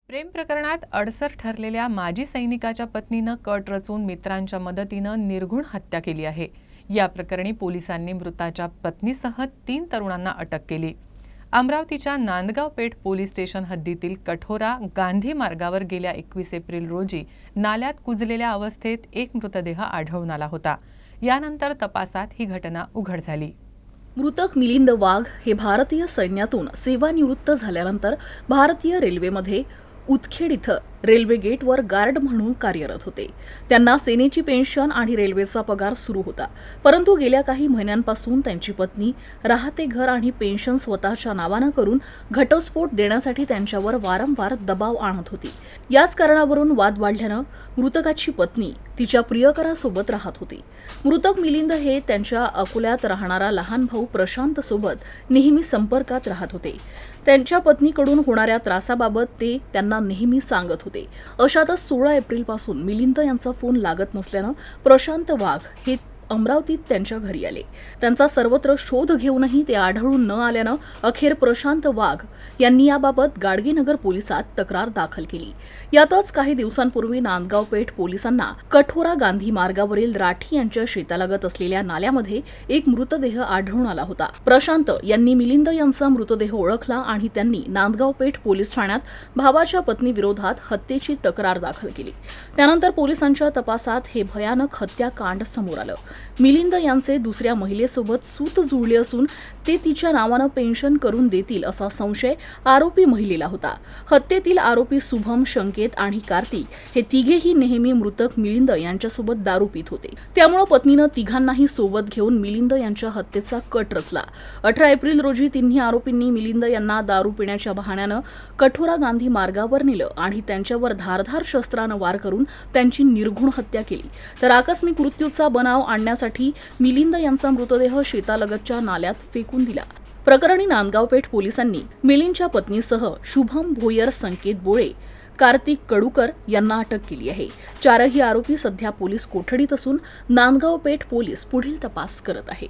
प्रेम प्रकरणात अडसर ठरलेल्या माजी सैनिकाच्या पत्नीनं कट रचून मित्रांच्या मदतीनं निर्घृण हत्या केली आहे। या प्रकरणी पोलिसांनी मृताच्या पत्नीसह 3 तरुणांना अटक केली। अमरावतीच्या नांदगाव पेठ पोलीस स्टेशन हद्दीतील कठोरा गांधी मार्गावर गेल्या 21 एप्रिल रोजी नाल्यात कुजलेल्या अवस्थेत एक मृतदेह आढळून आला होता। यानंतर तपासात ही घटना उघड झाली। मृतक मिलिंद वाघ हे भारतीय सैन्यातून सेवानिवृत्त झाल्यानंतर भारतीय रेल्वेमध्ये उदखेड इथं रेल्वे गेटवर गार्ड म्हणून कार्यरत होते। त्यांना सेनेची पेन्शन आणि रेल्वेचा पगार सुरू होता, परंतु गेल्या काही महिन्यांपासून त्यांची पत्नी राहते घर आणि पेन्शन स्वतःच्या नावाने करून घटस्फोट देण्यासाठी त्यांच्यावर वारंवार दबाव आणत होती। याच कारणावरून वाद वाढल्याने मृतकाची पत्नी तिच्या प्रियकरासोबत राहत होती। मृतक मिलिंद हे त्यांच्या अकोल्यात राहणारा लहान भाऊ प्रशांत सोबत नेहमी संपर्कात राहत होते। त्यांच्या पत्नीकडून होणाऱ्या त्रासाबाबत ते त्यांना नेहमी सांगत होते। अशातच 16 एप्रिलपासून मिलिंद यांचा फोन लागत नसल्याने प्रशांत वाघ हे अमरावतीत त्यांच्या घरी आले। त्यांचा सर्वत्र शोध घेऊनही ते आढळून न आल्याने अखेर प्रशांत वाघ यांनी याबाबत गाडगेनगर पोलिसात तक्रार दाखल केली। यातच काही दिवसांपूर्वी नांदगाव पेठ पोलिसांना कठोरा गांधी मार्गावरील राठी यांच्या शेतालगत असलेल्या नाल्यामध्ये एक मृतदेह आढळून आला होता। प्रशांत यांनी मिलिंद यांचा मृतदेह ओळखला आणि त्यांनी नांदगाव पेठ पोलीस ठाण्यात भावाच्या पत्नीविरोधात हत्येची तक्रार दाखल केली। त्यानंतर पोलिसांच्या तपासात हे भयानक हत्याकांड समोर आलं। मिलिंद यांचे दुसऱ्या महिलेसोबत सूत जुळले असून ते तिच्या नावाने पेन्शन करून देतील असा संशय आरोपी महिलेला होता। हत्येतील आरोपी शुभम, संकेत आणि कार्तिक हे तिघेही नेहमी मृतक मिलिंद यांच्यासोबत दारू पित होते। त्यामुळे पत्नीने तिघांनाही सोबत घेऊन मिलिंद यांच्या हत्येचा कट रचला। 18 एप्रिल रोजी तिन्ही आरोपींनी मिलिंद यांना दारू पिण्याच्या बहाण्याने कठोरा गांधी मार्गावर नेलं आणि त्यांच्यावर धारधार शस्त्राने वार करून त्यांची निर्घृण हत्या केली। तर आकस्मिक मृत्यूचा बनाव आणण्यासाठी मिलिंद यांचा मृतदेह शेतालगतच्या नाल्यात फेकून दिला। प्रकरणी नांदगाव पेठ पोलिसांनी मिलिंदच्या पत्नीसह शुभम भोयर, संकेत बोळे, कार्तिक कडूकर यांना अटक केली आहे। चारही आरोपी सध्या पोलीस कोठडीत असून नांदगाव पेठ पोलीस पुढील तपास करत आहे।